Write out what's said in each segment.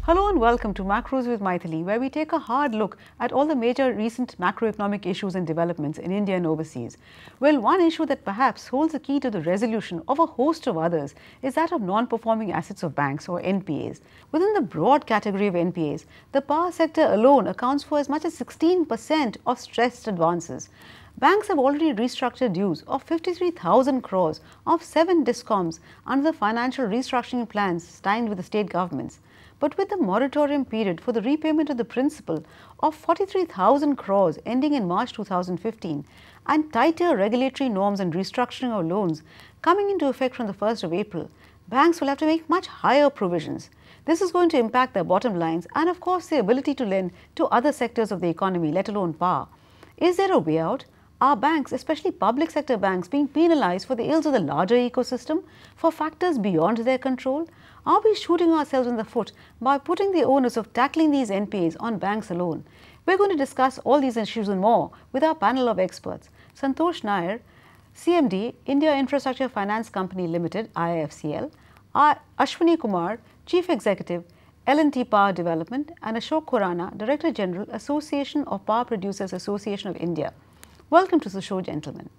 Hello and welcome to Macros with Mythili, where we take a hard look at all the major recent macroeconomic issues and developments in India and overseas. Well, one issue that perhaps holds the key to the resolution of a host of others is that of non-performing assets of banks, or NPAs. Within the broad category of NPAs, the power sector alone accounts for as much as 16% of stressed advances. Banks have already restructured dues of 53,000 crores of 7 discoms under the financial restructuring plans signed with the state governments. But with the moratorium period for the repayment of the principal of 43,000 crores ending in March 2015 and tighter regulatory norms and restructuring of loans coming into effect from the 1st of April, banks will have to make much higher provisions. This is going to impact their bottom lines and of course their ability to lend to other sectors of the economy, let alone power. Is there a way out? Are banks, especially public sector banks, being penalized for the ills of the larger ecosystem, for factors beyond their control? Are we shooting ourselves in the foot by putting the onus of tackling these NPAs on banks alone? We're going to discuss all these issues and more with our panel of experts. Santosh Nayar, CMD, India Infrastructure Finance Company Limited, IIFCL, Ashwani Kumar, Chief Executive, L&T Power Development, and Ashok Khurana, Director General, Association of Power Producers Association of India. Welcome to the show, gentlemen.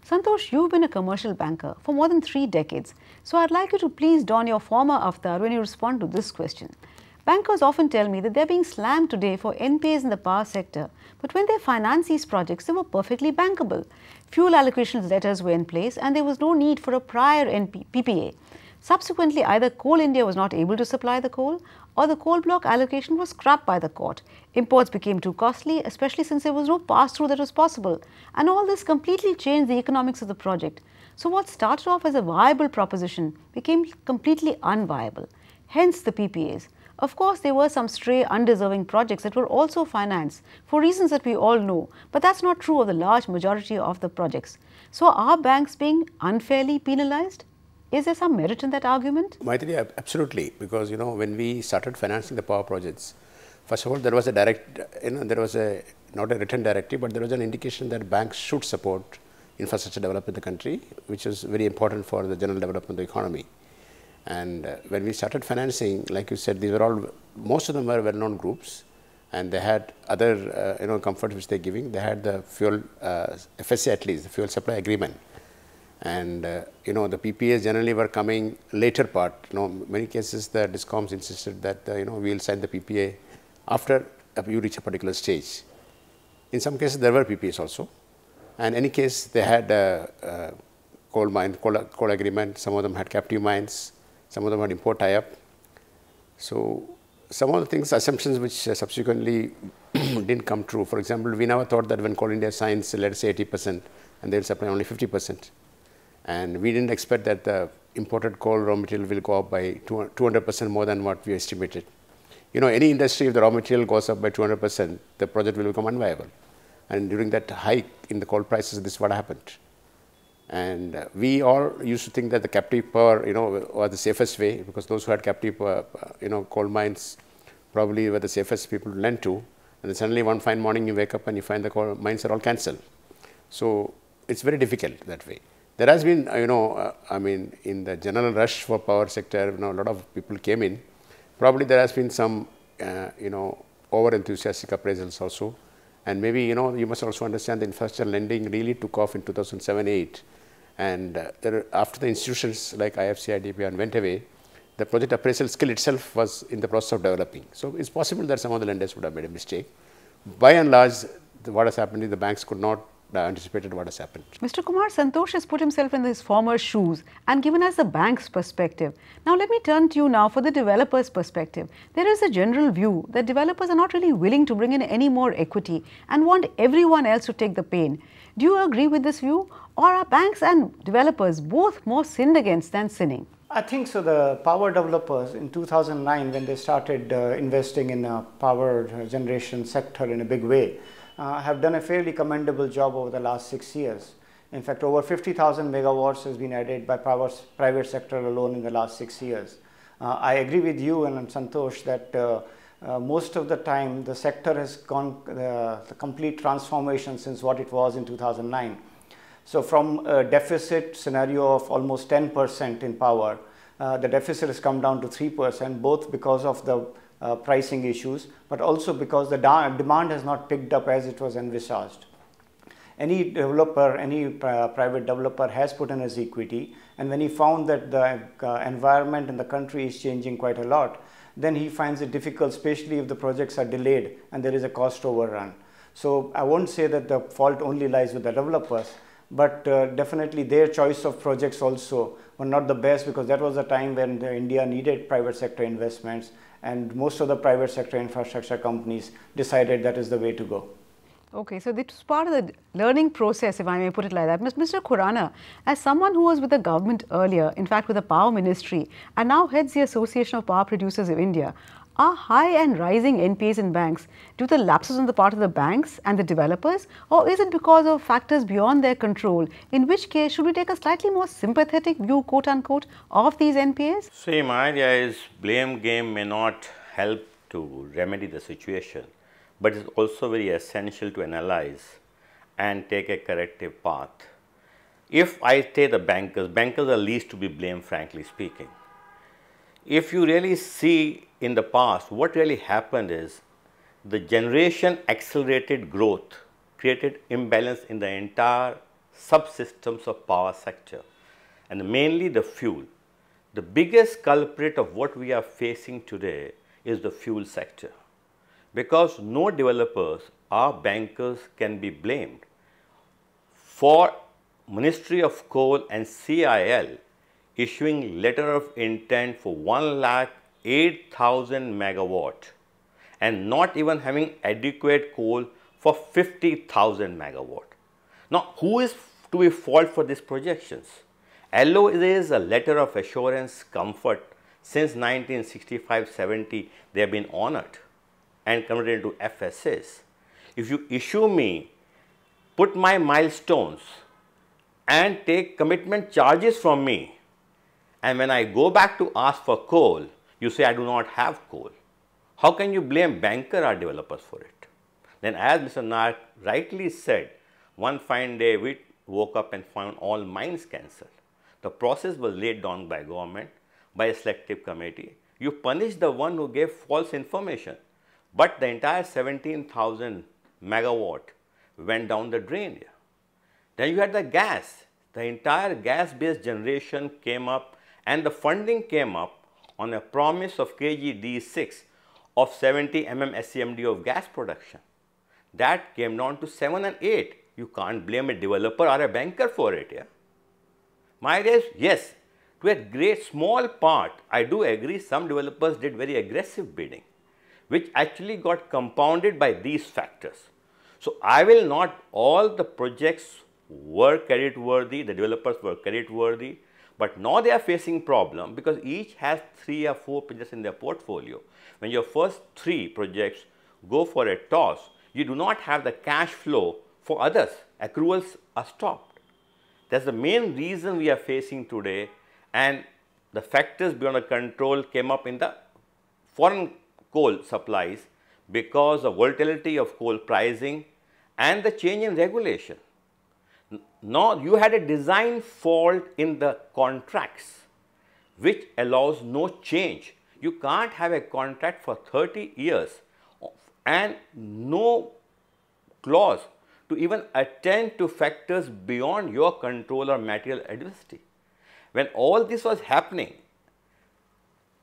Santosh, you've been a commercial banker for more than 3 decades, so I'd like you to please don your former avatar when you respond to this question. Bankers often tell me that they're being slammed today for NPAs in the power sector, but when they finance these projects, they were perfectly bankable. Fuel allocation letters were in place and there was no need for a prior PPA. Subsequently, either Coal India was not able to supply the coal or the coal block allocation was scrapped by the court. Imports became too costly, especially since there was no pass-through that was possible. And all this completely changed the economics of the project. So what started off as a viable proposition became completely unviable. Hence the PPAs. Of course, there were some stray, undeserving projects that were also financed for reasons that we all know, but that's not true of the large majority of the projects. So are banks being unfairly penalized? Is there some merit in that argument? Mythili, absolutely, because when we started financing the power projects, first of all there was a direct, there was not a written directive, but there was an indication that banks should support infrastructure development in the country, which is very important for the general development of the economy. And when we started financing, like you said, these were all, most of them were well-known groups, and they had other comforts which they're giving. They had the fuel FSA, at least the fuel supply agreement. And the PPAs generally were coming later part. Many cases the discoms insisted that we will sign the PPA after you reach a particular stage. In some cases there were PPAs also, and in any case they had coal agreement. Some of them had captive mines, some of them had import tie-up. So some of the things, assumptions which subsequently didn't come true. For example, we never thought that when Coal India signs, let us say 80%, and they will supply only 50%. And we didn't expect that the imported coal raw material will go up by 200% more than what we estimated. Any industry, if the raw material goes up by 200%, the project will become unviable. And during that hike in the coal prices, this is what happened. And we all used to think that the captive power, was the safest way, because those who had captive, coal mines probably were the safest people to lend to. And then suddenly one fine morning you wake up and you find the coal mines are all cancelled. So it's very difficult that way. There has been, in the general rush for power sector, a lot of people came in. Probably there has been some, over-enthusiastic appraisals also. And maybe, you must also understand the infrastructure lending really took off in 2007-8. And after the institutions like IIFCL, IDP went away, the project appraisal skill itself was in the process of developing. So it's possible that some of the lenders would have made a mistake. By and large, what has happened is the banks could not anticipated what has happened. Mr. Kumar, Santosh has put himself in his former shoes and given us the bank's perspective. Now let me turn to you now for the developer's perspective. There is a general view that developers are not really willing to bring in any more equity and want everyone else to take the pain. Do you agree with this view, or are banks and developers both more sinned against than sinning? I think so. The power developers in 2009, when they started investing in the power generation sector in a big way, have done a fairly commendable job over the last 6 years. In fact, over 50,000 megawatts has been added by private sector alone in the last 6 years. I agree with you and Santosh that most of the time the sector has gone the complete transformation since what it was in 2009. So from a deficit scenario of almost 10% in power, the deficit has come down to 3%, both because of the pricing issues, but also because the demand has not picked up as it was envisaged. Any developer, any private developer has put in his equity, and when he found that the environment in the country is changing quite a lot, then he finds it difficult, especially if the projects are delayed and there is a cost overrun. So I won't say that the fault only lies with the developers, but definitely their choice of projects also were not the best, because that was the time when India needed private sector investments, and most of the private sector infrastructure companies decided that is the way to go. Okay, so this was part of the learning process, if I may put it like that. Mr. Khurana, as someone who was with the government earlier, in fact with the Power Ministry, and now heads the Association of Power Producers of India, are high and rising NPAs in banks due to the lapses on the part of the banks and the developers, or is it because of factors beyond their control? In which case, should we take a slightly more sympathetic view, quote unquote, of these NPAs? See, my idea is blame game may not help to remedy the situation, but it's also very essential to analyze and take a corrective path. If I say the bankers are least to be blamed, frankly speaking. If you really see in the past, what really happened is the generation accelerated growth created imbalance in the entire subsystems of power sector, and mainly the fuel. The biggest culprit of what we are facing today is the fuel sector, because no developers or bankers can be blamed for Ministry of Coal and CIL issuing letter of intent for 1,08,000 megawatt and not even having adequate coal for 50,000 megawatt. Now, who is to be fault for these projections? LOA is a letter of assurance comfort. Since 1965-70, they have been honored and converted into FSAs. If you issue me, put my milestones and take commitment charges from me, and when I go back to ask for coal, you say I do not have coal. How can you blame banker or developers for it? Then, as Mr. Nayar rightly said, one fine day we woke up and found all mines cancelled. The process was laid down by government, by a selective committee. You punish the one who gave false information, but the entire 17,000 megawatt went down the drain here. Then you had the gas. The entire gas-based generation came up, and the funding came up on a promise of KG-D6 of 70 SCMD of gas production. That came down to 7 and 8. You can't blame a developer or a banker for it. Yeah? My idea is, yes, to a great small part, I do agree some developers did very aggressive bidding, which actually got compounded by these factors. So, I will not, all the projects were credit worthy, the developers were credit worthy, but now they are facing problem because each has 3 or 4 projects in their portfolio. When your first 3 projects go for a toss, you do not have the cash flow for others. Accruals are stopped. That's the main reason we are facing today, and the factors beyond our control came up in the foreign coal supplies because of volatility of coal pricing and the change in regulation. Now, you had a design fault in the contracts which allows no change. You can't have a contract for 30 years and no clause to even attend to factors beyond your control or material adversity. When all this was happening,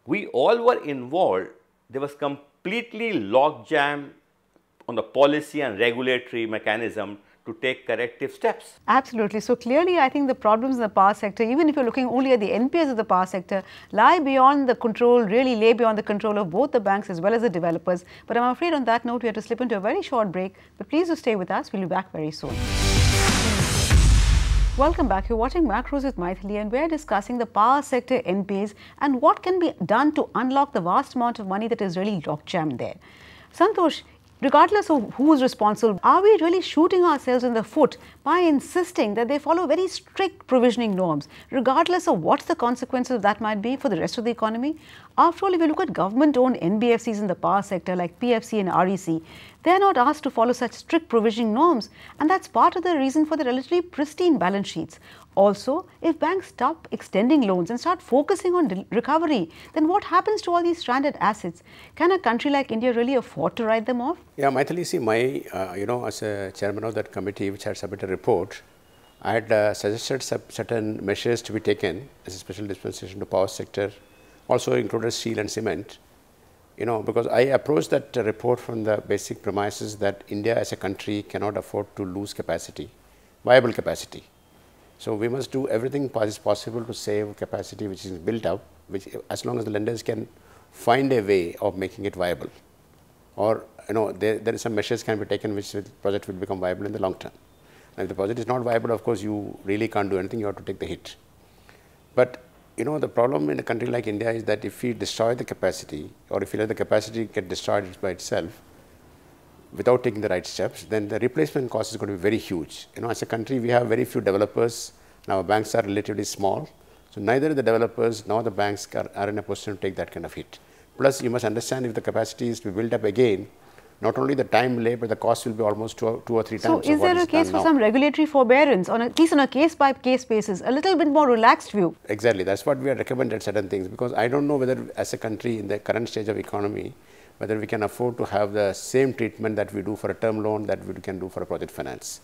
we all were involved. There was completely logjam on the policy and regulatory mechanism to take corrective steps. Absolutely. So clearly, I think the problems in the power sector, even if you're looking only at the NPAs of the power sector, lie beyond the control, really lay beyond the control of both the banks as well as the developers. But I'm afraid on that note, we have to slip into a very short break. But please do stay with us. We'll be back very soon. Welcome back. You're watching Macros with Mythili, and we're discussing the power sector NPAs and what can be done to unlock the vast amount of money that is really logjammed there. Santosh, regardless of who is responsible, are we really shooting ourselves in the foot by insisting that they follow very strict provisioning norms, regardless of what the consequences of that might be for the rest of the economy. After all, if you look at government-owned NBFCs in the power sector like PFC and REC, they are not asked to follow such strict provisioning norms, and that's part of the reason for the relatively pristine balance sheets. Also, if banks stop extending loans and start focusing on recovery, then what happens to all these stranded assets? Can a country like India really afford to write them off? Yeah, Mythili, see, as a chairman of that committee which had submitted a report, I had suggested certain measures to be taken as a special dispensation to power sector, also included steel and cement, because I approached that report from the basic premises that India as a country cannot afford to lose capacity, viable capacity. So we must do everything possible to save capacity which is built up, which as long as the lenders can find a way of making it viable, or there is some measures can be taken which the project will become viable in the long term. Now, if the project is not viable, of course you really can't do anything, you have to take the hit. But the problem in a country like India is that if we destroy the capacity, or if we let the capacity get destroyed by itself without taking the right steps, then the replacement cost is going to be very huge. As a country, we have very few developers, and our banks are relatively small. So neither the developers nor the banks are in a position to take that kind of hit. Plus, you must understand, if the capacity is to be built up again, not only the time delay, but the cost will be almost two or three times. So is there a case for some regulatory forbearance, at least on a case-by-case basis, a little bit more relaxed view? Exactly. That's what we have recommended certain things, because I don't know whether as a country in the current stage of economy, whether we can afford to have the same treatment that we do for a term loan that we can do for a project finance.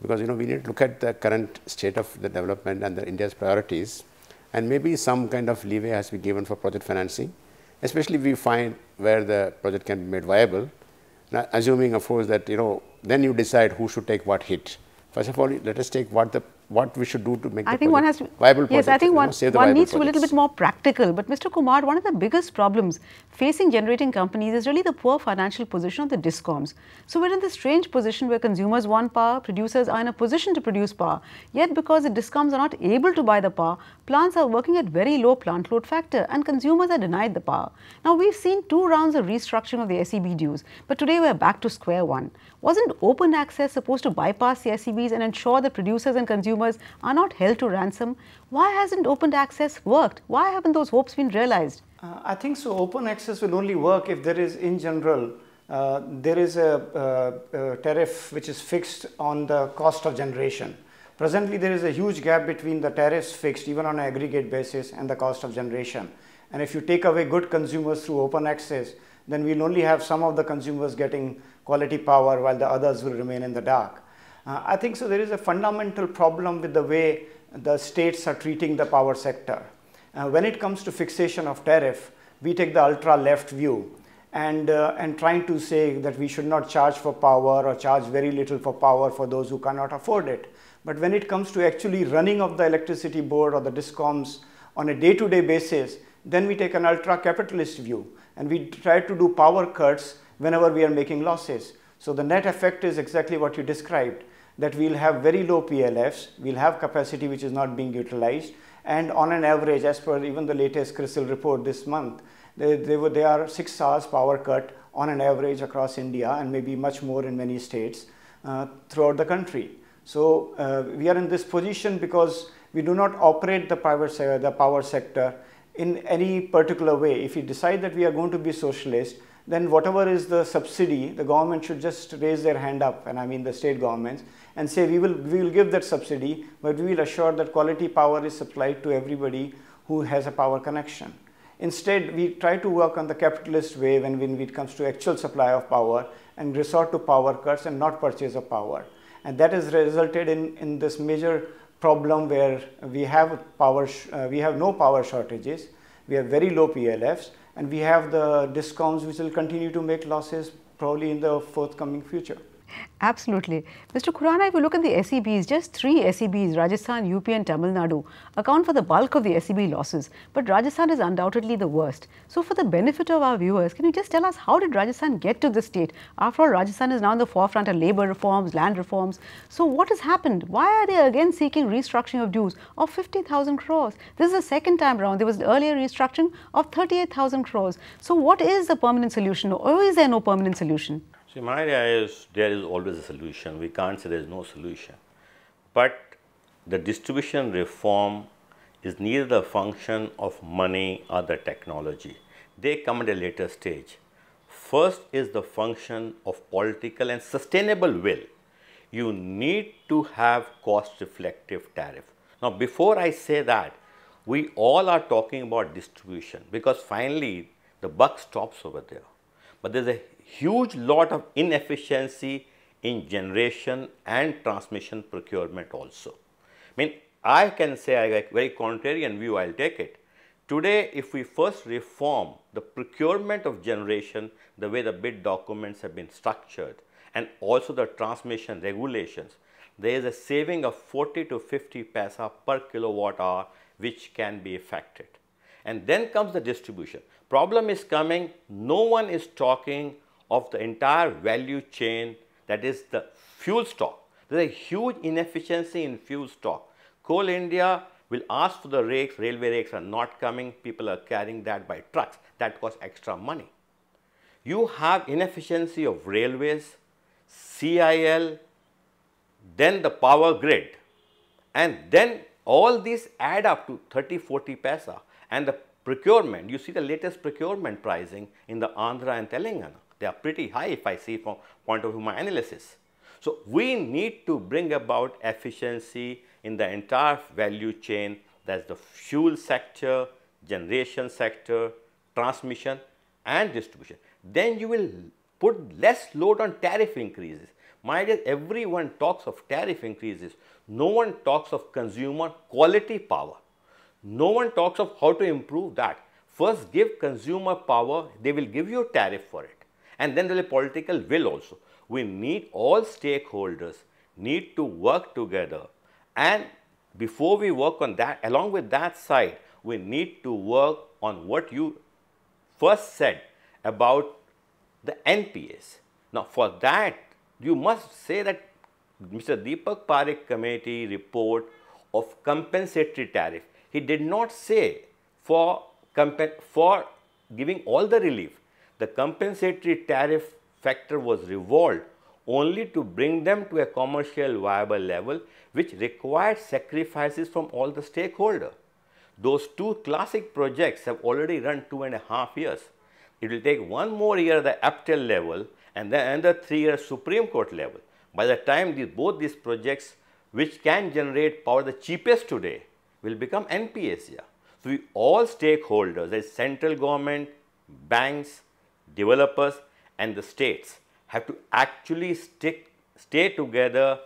Because we need to look at the current state of the development and India's priorities, and maybe some kind of leeway has to be given for project financing, especially if we find where the project can be made viable. Now, assuming of course that then you decide who should take what hit. First of all, let us take what we should do to make the project viable. Yes, I think one needs to be a little bit more practical. But Mr. Kumar, one of the biggest problems facing generating companies is really the poor financial position of the discoms. So we're in this strange position where consumers want power, producers are in a position to produce power. Yet because the discoms are not able to buy the power, plants are working at very low plant load factor and consumers are denied the power. Now we've seen 2 rounds of restructuring of the SEB dues, but today we're back to square one. Wasn't open access supposed to bypass the SEBs and ensure that producers and consumers are not held to ransom? Why hasn't open access worked? Why haven't those hopes been realized? I think so. Open access will only work if there is, in general, there is a tariff which is fixed on the cost of generation. Presently, there is a huge gap between the tariffs fixed, even on an aggregate basis, and the cost of generation. And if you take away good consumers through open access, then we'll only have some of the consumers getting quality power while the others will remain in the dark. I think so. There is a fundamental problem with the way the states are treating the power sector. When it comes to fixation of tariff, we take the ultra left view and trying to say that we should not charge for power or charge very little for power for those who cannot afford it. But when it comes to actually running of the electricity board or the discoms on a day-to-day basis, then we take an ultra capitalist view and we try to do power cuts whenever we are making losses. So the net effect is exactly what you described, that we'll have very low PLFs, we'll have capacity which is not being utilized, and on an average, as per even the latest CRISIL report this month, there are 6 hours power cut on an average across India, and maybe much more in many states throughout the country. So we are in this position because we do not operate the power sector in any particular way. If we decide that we are going to be socialist, then whatever is the subsidy, the government should just raise their hand up, and I mean the state governments, and say we will give that subsidy, but we will assure that quality power is supplied to everybody who has a power connection. Instead, we try to work on the capitalist way when it comes to actual supply of power and resort to power cuts and not purchase of power. And that has resulted in this major problem where we have no power shortages, we have very low PLFs, and we have the discoms which will continue to make losses probably in the forthcoming future. Absolutely. Mr. Khurana, if you look at the SEBs, just 3 SEBs, Rajasthan, UP and Tamil Nadu, account for the bulk of the SEB losses, but Rajasthan is undoubtedly the worst. So for the benefit of our viewers, can you just tell us how did Rajasthan get to this state? After all, Rajasthan is now in the forefront of labour reforms, land reforms. So what has happened? Why are they again seeking restructuring of dues of 50,000 crores? This is the second time around. There was earlier restructuring of 38,000 crores. So what is the permanent solution, or is there no permanent solution? See, my idea is there is always a solution. We can't say there is no solution. but the distribution reform is neither the function of money or the technology. They come at a later stage. First is the function of political and sustainable will. You need to have cost reflective tariff. Now, before I say that, we all are talking about distribution because finally the buck stops over there. But there's a huge lot of inefficiency in generation and transmission procurement also. I mean, I can say I like very contrarian view, I'll take it. Today, if we first reform the procurement of generation, the way the bid documents have been structured, and also the transmission regulations, there is a saving of 40 to 50 paisa per kilowatt hour which can be effected. And then comes the distribution. Problem is coming, no one is talking of the entire value chain, that is the fuel stock. There is a huge inefficiency in fuel stock. Coal India will ask for the rakes, railway rakes are not coming, people are carrying that by trucks, that costs extra money. You have inefficiency of railways, CIL, then the power grid, and then all these add up to 30-40 paisa. And the procurement, you see the latest procurement pricing in the Andhra and Telangana, they are pretty high if I see from point of view of my analysis. So, we need to bring about efficiency in the entire value chain, that is the fuel sector, generation sector, transmission and distribution. Then you will put less load on tariff increases. My dear, everyone talks of tariff increases. No one talks of consumer quality power. No one talks of how to improve that. First give consumer power, they will give you a tariff for it. And then there is a political will also. We need all stakeholders need to work together, and before we work on that, along with that side, we need to work on what you first said about the NPAs. Now, for that, you must say that Mr. Deepak Parekh committee report of compensatory tariff, he did not say for giving all the relief. The compensatory tariff factor was revolved only to bring them to a commercial viable level, which required sacrifices from all the stakeholders. Those two classic projects have already run 2.5 years. It will take one more year at the APTEL level and then another 3 years Supreme Court level. By the time both these projects, which can generate power the cheapest today, will become NPAs here. So, all stakeholders, that is central government, banks, developers and the states, have to actually stay together,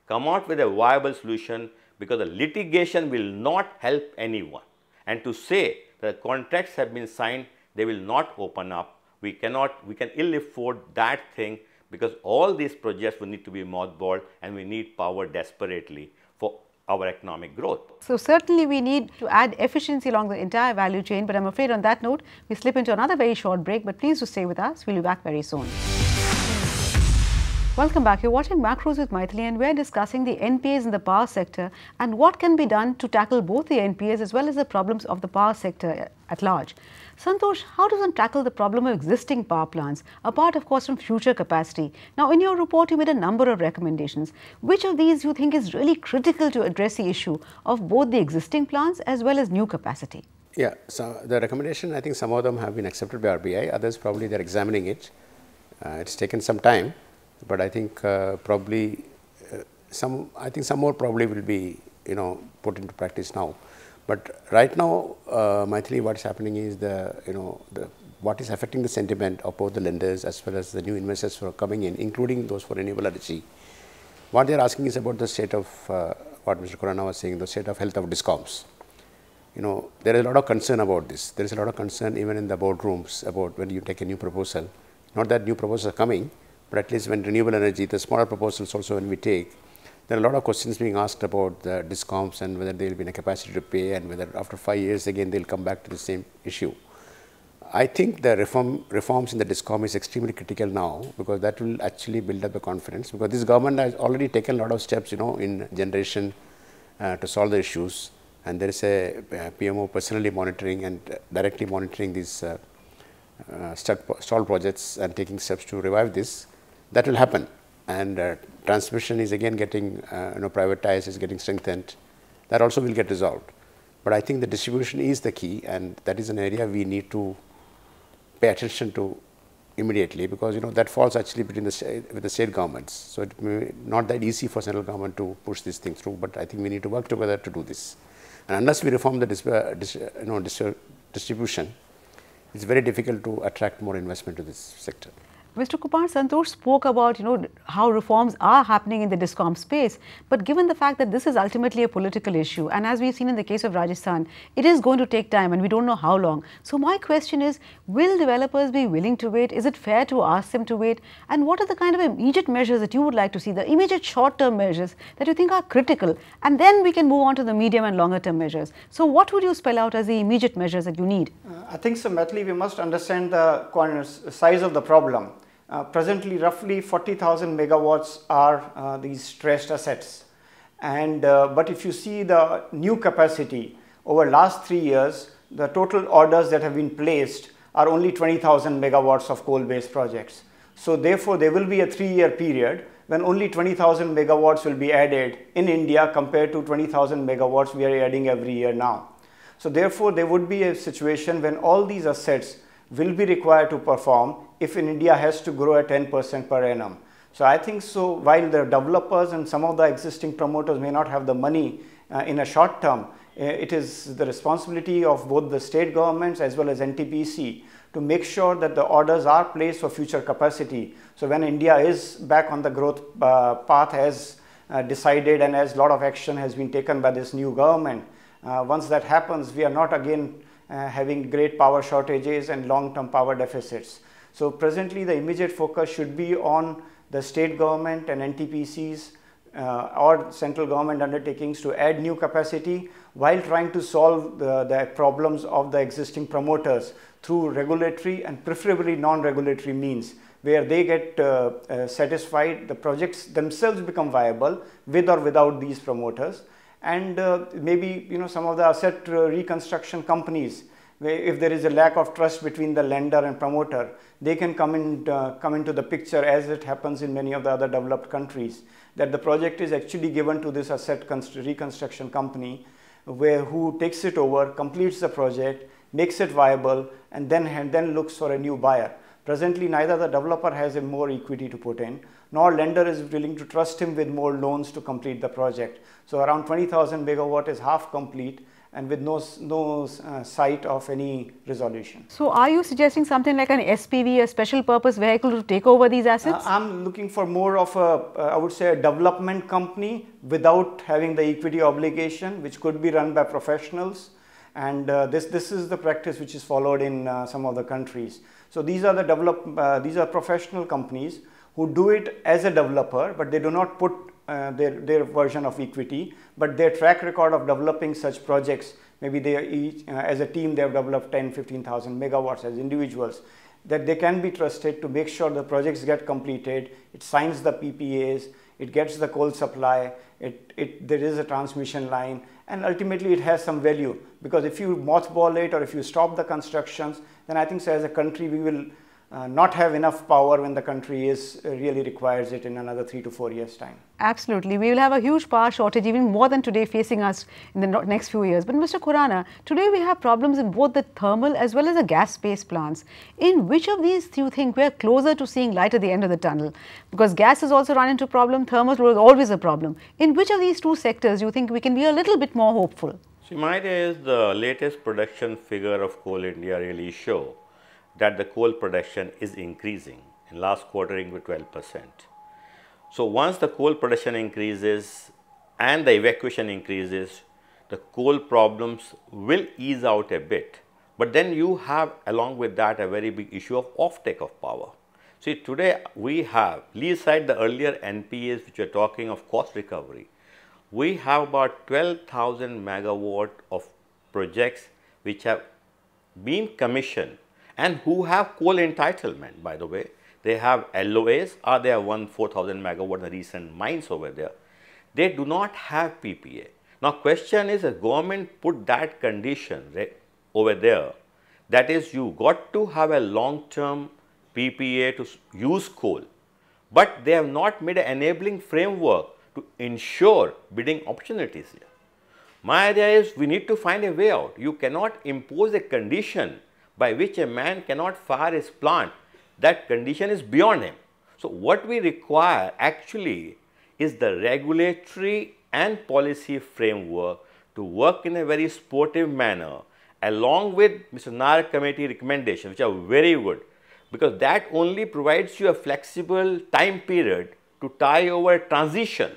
come out with a viable solution, because the litigation will not help anyone. And to say that contracts have been signed, they will not open up. We can ill afford that thing, because all these projects will need to be mothballed and we need power desperately for our economic growth. So, certainly we need to add efficiency along the entire value chain, but I am afraid on that note, we slip into another very short break, but please do stay with us. We will be back very soon. Welcome back. You're watching Macros with Mythili, and we're discussing the NPAs in the power sector and what can be done to tackle both the NPAs as well as the problems of the power sector at large. Santosh, how does one tackle the problem of existing power plants, apart of course from future capacity? Now, in your report, you made a number of recommendations. Which of these you think is really critical to address the issue of both the existing plants as well as new capacity? Yeah, so the recommendation, I think some of them have been accepted by RBI, others probably they're examining it. It's taken some time, but I think probably some more probably will be put into practice now. But right now, Mythili, what's happening is what is affecting the sentiment of both the lenders as well as the new investors who are coming in, including those for renewable energy. What they are asking is about the state of what Mr. Khurana was saying, the state of health of discoms. There is a lot of concern about this. There is a lot of concern even in the boardrooms about when you take a new proposal. Not that new proposals are coming, but at least when renewable energy, the smaller proposals also when we take, there are a lot of questions being asked about the discoms and whether they will be in a capacity to pay and whether after 5 years again they will come back to the same issue. I think the reforms in the discom is extremely critical now, because that will actually build up the confidence, because this government has already taken a lot of steps in generation to solve the issues, and there is a PMO personally monitoring and directly monitoring these stalled projects and taking steps to revive this. That will happen, and transmission is again getting privatized, is getting strengthened. That also will get resolved. But I think the distribution is the key, and that is an area we need to pay attention to immediately, because that falls actually between with the state governments. So it may not that easy for central government to push this thing through, but I think we need to work together to do this. And unless we reform the distribution, it's very difficult to attract more investment to this sector. Mr. Kumar, Santosh spoke about, how reforms are happening in the discom space, but given the fact that this is ultimately a political issue, and as we've seen in the case of Rajasthan, it is going to take time and we don't know how long. So my question is, will developers be willing to wait? Is it fair to ask them to wait? And what are the kind of immediate measures that you would like to see, the immediate short-term measures that you think are critical? And then we can move on to the medium and longer-term measures. So what would you spell out as the immediate measures that you need? I think so, Mythili, we must understand the size of the problem. Presently, roughly 40,000 megawatts are these stressed assets. And but if you see the new capacity over last 3 years, the total orders that have been placed are only 20,000 megawatts of coal-based projects. So therefore, there will be a 3-year period when only 20,000 megawatts will be added in India compared to 20,000 megawatts we are adding every year now. So therefore, there would be a situation when all these assets will be required to perform if in India has to grow at 10% per annum. So I think so, while the developers and some of the existing promoters may not have the money in a short term, it is the responsibility of both the state governments as well as NTPC to make sure that the orders are placed for future capacity. So when India is back on the growth path as decided and as a lot of action has been taken by this new government, once that happens, we are not again having great power shortages and long-term power deficits. So presently the immediate focus should be on the state government and NTPCs or central government undertakings to add new capacity while trying to solve the problems of the existing promoters through regulatory and preferably non-regulatory means, where they get satisfied, the projects themselves become viable with or without these promoters. And maybe some of the asset reconstruction companies, where if there is a lack of trust between the lender and promoter, they can come into the picture, as it happens in many of the other developed countries, that the project is actually given to this asset reconstruction company, who takes it over, completes the project, makes it viable, and then looks for a new buyer. Presently, neither the developer has more equity to put in, nor lender is willing to trust him with more loans to complete the project. So around 20,000 megawatt is half complete and with no sight of any resolution. So are you suggesting something like an SPV, a special purpose vehicle, to take over these assets? I'm looking for more of I would say a development company without having the equity obligation, which could be run by professionals. And this is the practice which is followed in some of the countries. So these are these are professional companies who do it as a developer, but they do not put their version of equity, but their track record of developing such projects, maybe they each as a team they have developed 10-15,000 megawatts as individuals, that they can be trusted to make sure the projects get completed. It signs the PPAs, it gets the coal supply, there is a transmission line, and ultimately it has some value, because if you mothball it or if you stop the constructions, then I think so as a country we will not have enough power when the country really requires it in another 3 to 4 years time. Absolutely. We will have a huge power shortage, even more than today, facing us in the next few years. But Mr. Khurana, today we have problems in both the thermal as well as the gas-based plants. In which of these do you think we are closer to seeing light at the end of the tunnel? Because gas has also run into problem, thermal was always a problem. In which of these two sectors do you think we can be a little bit more hopeful? See, my idea is the latest production figure of Coal India really show that the coal production is increasing, in last quarter with 12%. So once the coal production increases and the evacuation increases, the coal problems will ease out a bit. But then you have along with that a very big issue of offtake of power. See, today we have, leave aside the earlier NPAs which we are talking of cost recovery, we have about 12,000 megawatt of projects which have been commissioned and who have coal entitlement, by the way. They have LOAs, or they have 4,000 megawatt in the recent mines over there. They do not have PPA. Now, question is, the government put that condition over there, that is, you got to have a long-term PPA to use coal. but they have not made an enabling framework to ensure bidding opportunities here. My idea is we need to find a way out. You cannot impose a condition by which a man cannot fire his plant. That condition is beyond him. So what we require actually is the regulatory and policy framework to work in a very sportive manner along with Mr. Nayar committee recommendations, which are very good, because that only provides you a flexible time period to tie over a transition.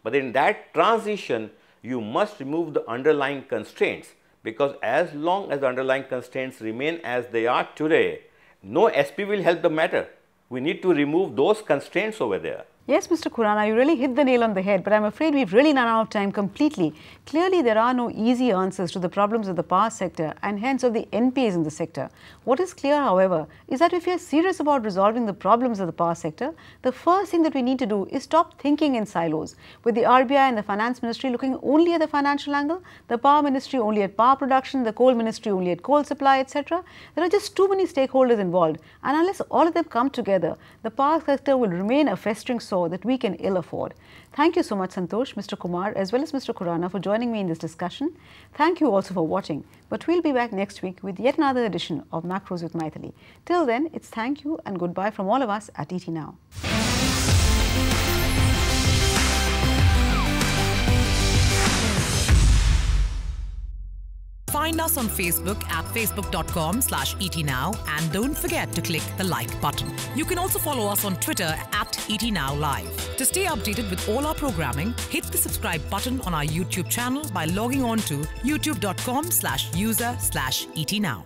But in that transition, you must remove the underlying constraints, because as long as the underlying constraints remain as they are today, no SP will help the matter. We need to remove those constraints over there. Yes, Mr. Khurana, you really hit the nail on the head, but I'm afraid we've really run out of time completely. Clearly, there are no easy answers to the problems of the power sector and hence of the NPAs in the sector. What is clear, however, is that if we are serious about resolving the problems of the power sector, the first thing that we need to do is stop thinking in silos, with the RBI and the Finance Ministry looking only at the financial angle, the Power Ministry only at power production, the Coal Ministry only at coal supply, etc. There are just too many stakeholders involved, and unless all of them come together, the power sector will remain a festering sore that we can ill afford. Thank you so much, Santosh, Mr. Kumar, as well as Mr. Khurana for joining me in this discussion. Thank you also for watching. But we'll be back next week with yet another edition of Macros with Mythili. Till then, it's thank you and goodbye from all of us at ET Now. Find us on Facebook at facebook.com/etnow and don't forget to click the like button. You can also follow us on Twitter at etnowlive. To stay updated with all our programming, hit the subscribe button on our YouTube channel by logging on to youtube.com/user/etnow.